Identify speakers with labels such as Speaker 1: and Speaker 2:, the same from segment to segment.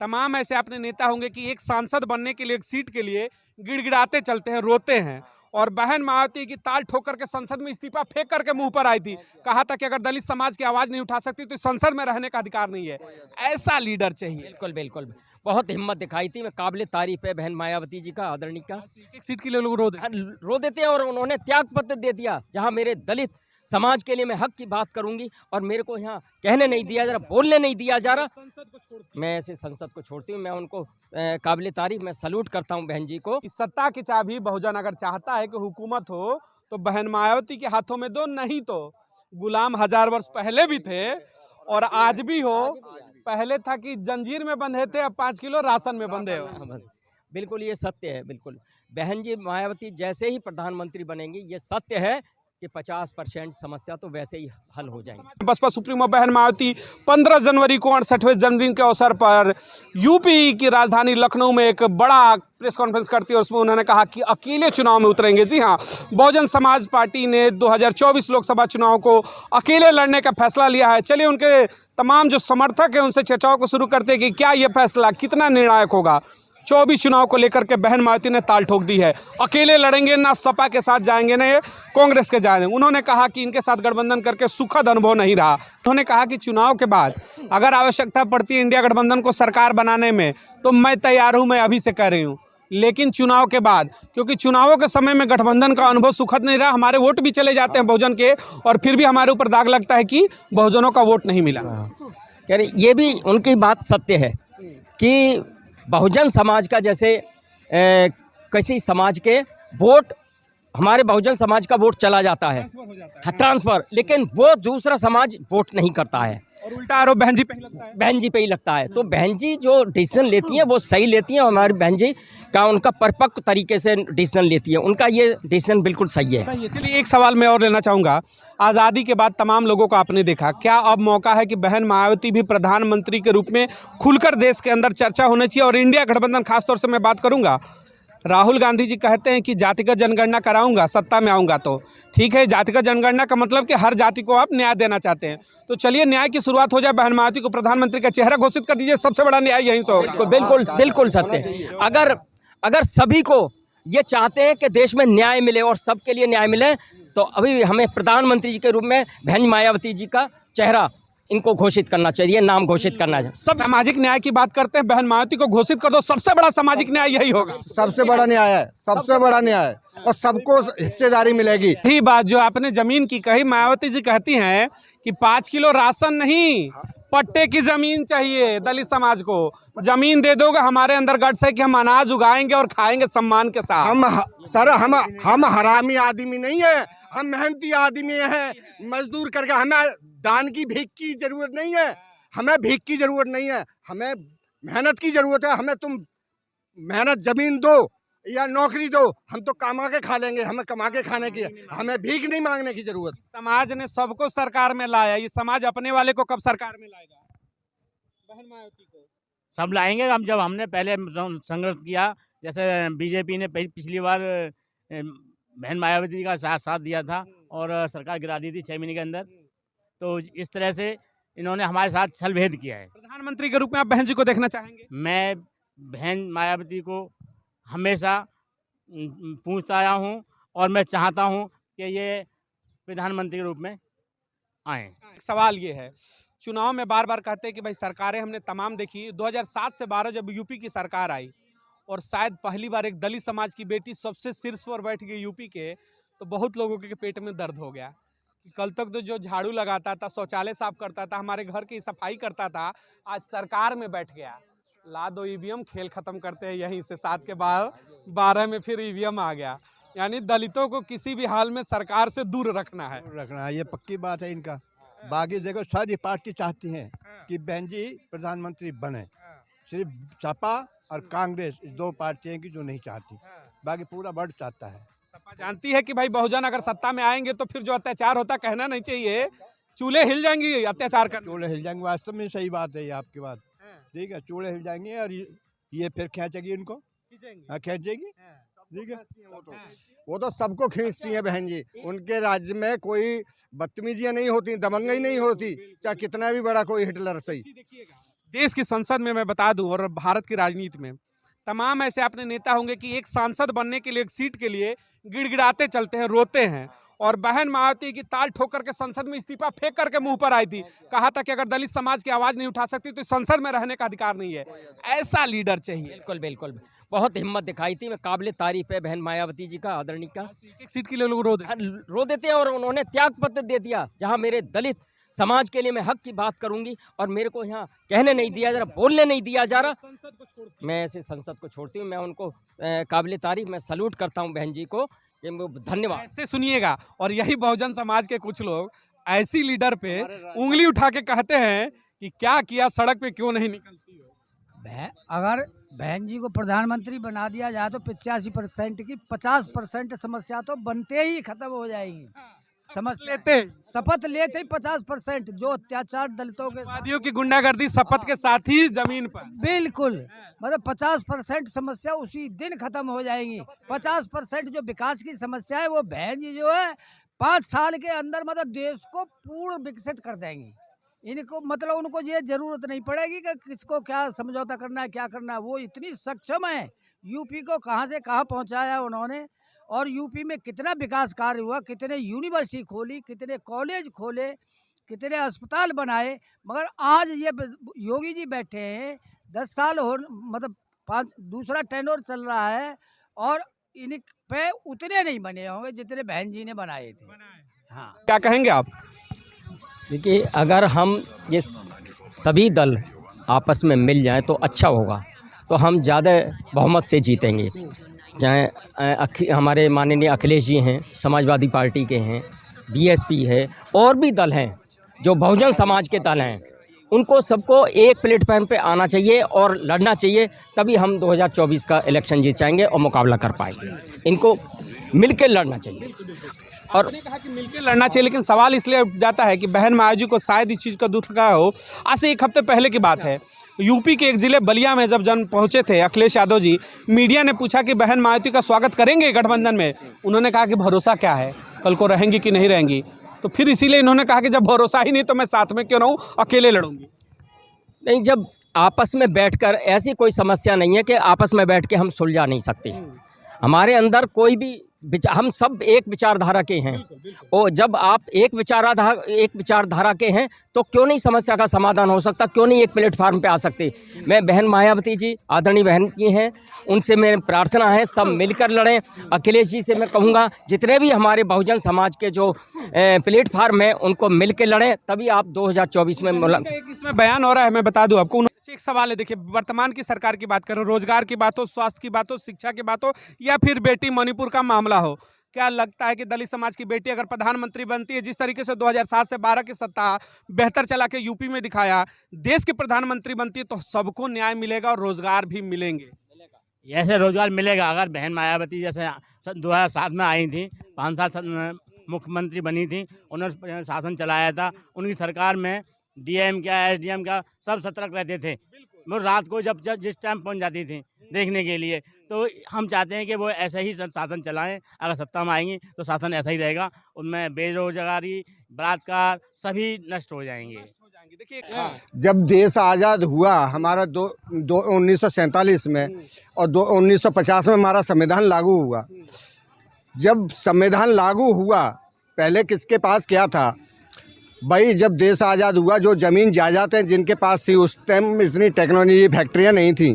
Speaker 1: तमाम ऐसे अपने नेता होंगे कि एक सांसद बनने के लिए, एक सीट के लिए गिड़गिड़ाते चलते हैं, रोते हैं। और बहन मायावती की ताल ठोक करके संसद में इस्तीफा फेंक करके मुंह पर आई थी, कहा था कि अगर दलित समाज की आवाज नहीं उठा सकती तो संसद में रहने का अधिकार नहीं है। ऐसा लीडर चाहिए।
Speaker 2: बिल्कुल बिल्कुल, बहुत हिम्मत दिखाई थी। मैं काबिल तारीफ है बहन मायावती जी का, आदरणीय का।
Speaker 1: एक सीट के लिए लोग रो देते हैं।
Speaker 2: रो देते हैं और उन्होंने त्याग पत्र दे दिया। जहां मेरे दलित समाज के लिए मैं हक की बात करूंगी और मेरे को यहाँ कहने नहीं दिया जा रहा, बोलने नहीं दिया जा रहा, मैं ऐसे संसद को छोड़ती हूँ। मैं उनको काबिल तारीफ, मैं सल्यूट करता हूँ बहन जी को।
Speaker 1: इस सत्ता की चाबी बहुजन अगर चाहता है कि हुकूमत हो तो बहन मायावती के हाथों में दो, नहीं तो गुलाम 1000 वर्ष पहले भी थे और आज भी हो। पहले था कि जंजीर में बंधे थे, अब 5 किलो राशन में बंधे हो।
Speaker 2: बस बिल्कुल ये सत्य है। बिल्कुल बहन जी मायावती जैसे ही प्रधानमंत्री बनेंगी, ये सत्य है कि 50% समस्या तो वैसे ही हल हो जाएंगी।
Speaker 1: बसपा सुप्रीमो बहन मायावती 15 जनवरी को 68वें जन्मदिन के अवसर पर यूपी की राजधानी लखनऊ में एक बड़ा प्रेस कॉन्फ्रेंस करती है और उसमें उन्होंने कहा कि अकेले चुनाव में उतरेंगे। जी हाँ, बहुजन समाज पार्टी ने 2024 लोकसभा चुनाव को अकेले लड़ने का फैसला लिया है। चलिए उनके तमाम जो समर्थक हैं उनसे चर्चाओं को शुरू करते हैं कि क्या ये फैसला कितना निर्णायक होगा। 24 चुनाव को लेकर के बहन मायावती ने ताल ठोक दी है। अकेले लड़ेंगे, ना सपा के साथ जाएंगे, ना ये कांग्रेस के जाएंगे। उन्होंने कहा कि इनके साथ गठबंधन करके सुखद अनुभव नहीं रहा। उन्होंने कहा कि चुनाव के बाद अगर आवश्यकता पड़ती है इंडिया गठबंधन को सरकार बनाने में तो मैं तैयार हूं, मैं अभी से कह रही हूं। लेकिन चुनाव के बाद, क्योंकि चुनावों के समय में गठबंधन का अनुभव सुखद नहीं रहा, हमारे वोट भी चले जाते हैं बहुजन के और फिर भी हमारे ऊपर दाग लगता है कि बहुजनों का वोट नहीं मिला।
Speaker 2: यार ये भी उनकी बात सत्य है कि बहुजन समाज का जैसे किसी समाज के वोट, हमारे बहुजन समाज का वोट चला जाता है ट्रांसफर, लेकिन वो दूसरा समाज वोट नहीं करता है
Speaker 1: और उल्टा आरोप बहन जी पे ही लगता है।
Speaker 2: बहन जी पे ही लगता है। तो बहन जी जो डिसीजन लेती हैं वो सही लेती हैं और हमारी बहन जी का उनका परिपक्व तरीके से डिसीजन लेती है, उनका ये डिसीजन बिल्कुल सही है।
Speaker 1: चलिए एक सवाल मैं और लेना चाहूँगा। आज़ादी के बाद तमाम लोगों को आपने देखा, क्या अब मौका है कि बहन मायावती भी प्रधानमंत्री के रूप में खुलकर देश के अंदर चर्चा होनी चाहिए? और इंडिया गठबंधन खासतौर से मैं बात करूँगा, राहुल गांधी जी कहते हैं कि जातिगत जनगणना कराऊंगा सत्ता में आऊँगा। तो ठीक है, जातिगत जनगणना का मतलब कि हर जाति को आप न्याय देना चाहते हैं, तो चलिए न्याय की शुरुआत हो जाए, बहन मायावती को प्रधानमंत्री का चेहरा घोषित कर दीजिए। सबसे बड़ा न्याय यहीं से होगा।
Speaker 2: बिल्कुल बिल्कुल सत्य है। अगर सभी को ये चाहते हैं कि देश में न्याय मिले और सबके लिए न्याय मिले, तो अभी हमें प्रधानमंत्री जी के रूप में बहन मायावती जी का चेहरा इनको घोषित करना चाहिए, नाम घोषित करना चाहिए।
Speaker 1: सब सामाजिक न्याय की बात करते हैं, बहन मायावती को घोषित कर दो, सबसे बड़ा सामाजिक न्याय यही होगा।
Speaker 3: सबसे बड़ा न्याय है, सबसे बड़ा न्याय, और सबको हिस्सेदारी मिलेगी।
Speaker 1: यही बात जो आपने जमीन की कही, मायावती जी कहती हैं कि 5 किलो राशन नहीं, पट्टे की जमीन चाहिए दलित समाज को। जमीन दे दोगे, हमारे अंदर गट्स है कि हम अनाज उगाएंगे और खाएंगे सम्मान के साथ।
Speaker 3: हम हरामी आदमी नहीं है, हम मेहनती आदमी हैं, मजदूर करके। हमें दान की भीख की जरूरत नहीं है, हमें भीख की जरूरत नहीं है, हमें मेहनत की जरूरत है। हमें तुम मेहनत जमीन दो या नौकरी दो, हम तो कमा के खा लेंगे, हमें कमा के खाने की, हमें भीख नहीं मांगने की जरूरत।
Speaker 1: समाज ने सबको सरकार में लाया, ये समाज अपने वाले को कब सरकार में लाएगा? बहन मायावती को
Speaker 4: सब लाएंगे। हम जब हमने पहले संघर्ष किया, जैसे बीजेपी ने पिछली बार बहन मायावती का साथ दिया था और सरकार गिरा दी थी 6 महीने के अंदर, तो इस तरह से इन्होंने हमारे साथ छलभेद किया है।
Speaker 1: प्रधानमंत्री के रूप में आप बहन जी को देखना चाहेंगे?
Speaker 4: मैं बहन मायावती को हमेशा पूछता आया हूँ और मैं चाहता हूँ कि ये प्रधानमंत्री के रूप में आए।
Speaker 1: सवाल ये है, चुनाव में बार बार कहते हैं कि भाई सरकारें हमने तमाम देखी, 2007 से 12 जब यूपी की सरकार आई और शायद पहली बार एक दलित समाज की बेटी सबसे शीर्ष पर बैठ गई यूपी के, तो बहुत लोगों के पेट में दर्द हो गया। कल तक तो जो झाड़ू लगाता था, शौचालय साफ करता था, हमारे घर की सफाई करता था, आज सरकार में बैठ गया। ला दो ईवीएम, खेल खत्म करते हैं यहीं से। 7 के बाद 12 में फिर ईवीएम आ गया। यानी दलितों को किसी भी हाल में सरकार से दूर रखना है।
Speaker 5: ये पक्की बात है इनका। बाकी देखो सारी पार्टी चाहती हैं कि बहन जी प्रधानमंत्री बने, सिर्फ सपा और कांग्रेस इस 2 पार्टियां की जो नहीं चाहती, बाकी पूरा वर्ल्ड चाहता है।
Speaker 1: सपा जानती है कि भाई बहुजन अगर सत्ता में आएंगे तो फिर जो अत्याचार होता, कहना नहीं चाहिए, चूल्हे हिल जाएंगी अत्याचार कर।
Speaker 5: चूल्हे हिल जाएंगे, वास्तव में सही बात है ये आपकी बात, ठीक है। चूल्हे हिल जाएंगे और ये फिर खींचेगी इनको, खींचेगी, ठीक है।
Speaker 3: वो तो सबको खींचती हैं बहन जी। उनके राज्य में कोई बदतमीजियां नहीं होती, दबंगई नहीं होती, चाहे कितना भी बड़ा कोई हिटलर सही।
Speaker 1: देश की संसद में मैं बता दूं और भारत की राजनीति में तमाम ऐसे अपने नेता होंगे कि एक सांसद बनने के लिए, एक सीट के लिए गिड़गिड़ाते चलते हैं, रोते हैं। और बहन मायावती की ताल ठोक करके संसद में इस्तीफा फेंक करके मुंह पर आई थी, कहा था कि अगर दलित समाज की आवाज नहीं उठा सकती तो संसद में रहने का अधिकार नहीं है। ऐसा लीडर चाहिए।
Speaker 2: बिल्कुल बिल्कुल, बहुत हिम्मत दिखाई थी। मैं काबिल तारीफ है बहन मायावती जी का, आदरणीय का।
Speaker 1: एक सीट के लिए लोग रो देते हैं।
Speaker 2: रो देते हैं, और उन्होंने त्याग पत्र दे दिया। जहां मेरे दलित समाज के लिए मैं हक की बात करूंगी और मेरे को यहाँ कहने नहीं दिया जा रहा, बोलने नहीं दिया जा रहा, मैं ऐसे संसद को छोड़ती हूँ। मैं उनको काबिल तारीफ, मैं सल्यूट करता हूँ बहन जी को, धन्यवाद।
Speaker 1: ऐसे सुनिएगा। और यही बहुजन समाज के कुछ लोग ऐसी लीडर पे उंगली उठा के कहते हैं कि क्या किया, सड़क पे क्यों नहीं निकलती हो।
Speaker 6: अगर बहन जी को प्रधानमंत्री बना दिया जाए तो 85% की 50% समस्या तो बनते ही खत्म हो जाएगी। शपथ लेते ही 50% जो अत्याचार दलितों के
Speaker 1: वादियों की गुंडागर्दी शपथ के साथ ही जमीन पर,
Speaker 6: बिल्कुल मतलब 50% समस्या उसी दिन खत्म हो जाएंगी। 50% जो विकास की समस्या है वो बहन जी जो है 5 साल के अंदर मतलब देश को पूर्ण विकसित कर देंगी। इनको मतलब उनको ये जरूरत नहीं पड़ेगी कि किसको क्या समझौता करना है, क्या करना है। वो इतनी सक्षम है। यूपी को कहां से कहां पहुंचाया उन्होंने, और यूपी में कितना विकास कार्य हुआ, कितने यूनिवर्सिटी खोली, कितने कॉलेज खोले, कितने अस्पताल बनाए। मगर आज ये योगी जी बैठे हैं, 10 साल हो मतलब 5 दूसरा टेन्योर चल रहा है, और इन पे उतने नहीं बने होंगे जितने बहन जी ने बनाए थे। हाँ,
Speaker 1: क्या कहेंगे आप?
Speaker 2: देखिए, अगर हम ये सभी दल आपस में मिल जाएं तो अच्छा होगा, तो हम ज़्यादा बहुमत से जीतेंगे। चाहे हमारे माननीय अखिलेश जी हैं, समाजवादी पार्टी के हैं, बीएसपी है, और भी दल हैं जो बहुजन समाज के दल हैं, उनको सबको एक प्लेटफॉर्म पे आना चाहिए और लड़ना चाहिए। तभी हम 2024 का इलेक्शन जीत जाएंगे और मुकाबला कर पाएंगे। इनको मिलकर लड़ना चाहिए। और
Speaker 1: आपने कहा कि मिलकर लड़ना चाहिए, लेकिन सवाल इसलिए उठ जाता है कि बहन मायावती को शायद इस चीज़ का दुख लगा हो। आज से 1 हफ्ते पहले की बात है, यूपी के एक जिले बलिया में जब जन पहुंचे थे अखिलेश यादव जी, मीडिया ने पूछा कि बहन मायावती का स्वागत करेंगे गठबंधन में। उन्होंने कहा कि भरोसा क्या है, कल को रहेंगी कि नहीं रहेंगी। तो फिर इसीलिए इन्होंने कहा कि जब भरोसा ही नहीं तो मैं साथ में क्यों रहूं, अकेले लड़ूंगी।
Speaker 2: नहीं, जब आपस में बैठकर, ऐसी कोई समस्या नहीं है कि आपस में बैठ के हम सुलझा नहीं सकते। हमारे अंदर कोई भी हम सब एक विचारधारा के हैं, और जब आप एक विचारधारा के हैं तो क्यों नहीं समस्या का समाधान हो सकता, क्यों नहीं एक प्लेटफार्म पे आ सकते। मैं बहन मायावती जी, आदरणीय बहन की हैं, उनसे मेरी प्रार्थना है सब मिलकर लड़ें। अखिलेश जी से मैं कहूँगा जितने भी हमारे बहुजन समाज के जो प्लेटफार्म है उनको मिलकर लड़ें, तभी आप 2024 में
Speaker 1: इसमें बयान हो रहा है, मैं बता दूं आपको। एक सवाल है, देखिए, वर्तमान की सरकार की बात करो, रोजगार की बात हो, स्वास्थ्य की बात हो, शिक्षा की बात हो, या फिर बेटी मणिपुर का मामला हो, क्या लगता है कि दलित समाज की बेटी अगर प्रधानमंत्री बनती है, जिस तरीके से 2007 से 12 की सत्ता बेहतर चला के यूपी में दिखाया, देश की प्रधानमंत्री बनती है तो सबको न्याय मिलेगा और रोजगार भी मिलेंगे?
Speaker 4: ऐसे रोजगार मिलेगा अगर बहन मायावती जैसे 2007 में आई थी, 5 साल मुख्यमंत्री बनी थी, उन्होंने शासन चलाया था। उनकी सरकार में डीएम क्या, एसडीएम क्या, सब सतर्क रहते थे। वो रात को जब जिस टाइम पहुंच जाती थी देखने के लिए। तो हम चाहते हैं कि वो ऐसे ही शासन चलाएं। अगर सत्ता में आएंगी तो शासन ऐसा ही रहेगा, उनमें बेरोजगारी, बलात्कार सभी नष्ट हो जाएंगे।
Speaker 1: देखिए,
Speaker 3: जब देश आज़ाद हुआ हमारा 1947 में, और 1950 में हमारा संविधान लागू हुआ। जब संविधान लागू हुआ, पहले किसके पास क्या था भाई? जब देश आज़ाद हुआ, जो ज़मीन जायदादें जिनके पास थी, उस टाइम इतनी टेक्नोलॉजी, फैक्ट्रियाँ नहीं थी,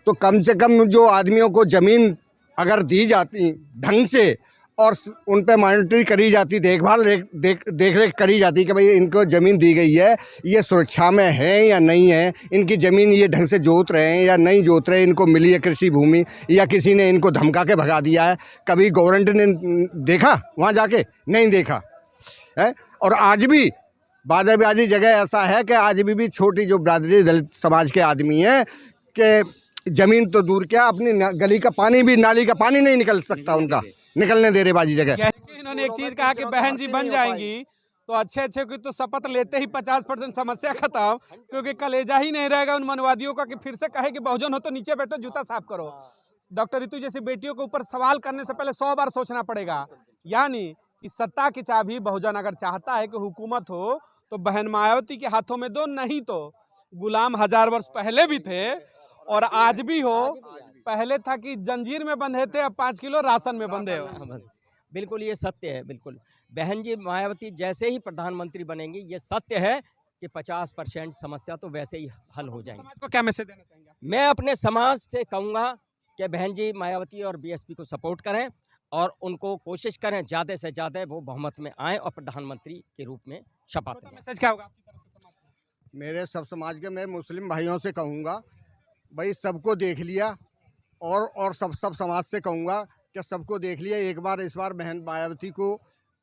Speaker 3: तो कम से कम जो आदमियों को ज़मीन अगर दी जाती ढंग से, और उन पे मॉनिटरी करी जाती, देखभाल देख रेख करी जाती कि भाई इनको ज़मीन दी गई है, ये सुरक्षा में है या नहीं है, इनकी ज़मीन ये ढंग से जोत रहे हैं या नहीं जोत रहे, इनको मिली है कृषि भूमि या किसी ने इनको धमका के भगा दिया है, कभी गवर्नमेंट ने देखा वहाँ जाके? नहीं देखा है। और आज भी बादी जगह ऐसा है कि आज भी छोटी जो बिरादरी दलित समाज के आदमी हैं कि ज़मीन तो दूर क्या, अपनी गली का पानी भी, नाली का पानी नहीं निकल सकता, उनका निकलने दे रहे बाजी जगह।
Speaker 1: इन्होंने एक चीज कहा कि बहन जी बन जाएंगी तो अच्छे की तो शपथ लेते ही 50% समस्या खत्म, क्योंकि कलेजा ही नहीं रहेगा उन मनवादियों का कि फिर से कहे कि बहुजन हो तो नीचे बैठो, जूता साफ करो। डॉक्टर रितु जैसी बेटियों के ऊपर सवाल करने से पहले 100 बार सोचना पड़ेगा। यानी कि सत्ता की चाबी बहुजन अगर चाहता है कि हुकूमत हो तो बहन मायावती के हाथों में दो, नहीं तो गुलाम 1000 वर्ष पहले भी थे और आज भी हो। पहले था कि जंजीर में बंधे थे, अब 5 किलो राशन में बंधे हो।
Speaker 2: हाँ, बस बिल्कुल ये सत्य है। बिल्कुल बहन जी मायावती जैसे ही प्रधानमंत्री बनेंगी, ये सत्य है कि 50% समस्या तो वैसे ही हल हो जाएंगी।
Speaker 1: समाज को क्या मैसेज देना चाहेंगे आप?
Speaker 2: मैं अपने समाज से कहूँगा कि बहन जी मायावती और बीएसपी को सपोर्ट करें और उनको कोशिश करें ज़्यादा से ज़्यादा वो बहुमत में आए और प्रधानमंत्री के रूप में शपथ
Speaker 1: छोटा
Speaker 2: लें।
Speaker 1: मैसेज क्या होगा आपकी तरफ से समाज को?
Speaker 3: मेरे सब समाज के मैं मुस्लिम भाइयों से कहूँगा, भाई सबको देख लिया और सब समाज से कहूँगा कि सबको देख लिया, एक बार इस बार बहन मायावती को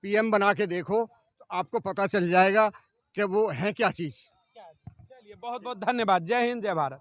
Speaker 3: पीएम बना के देखो तो आपको पता चल जाएगा कि वो है क्या चीज़।
Speaker 1: चलिए, बहुत बहुत धन्यवाद। जय हिंद, जय भारत।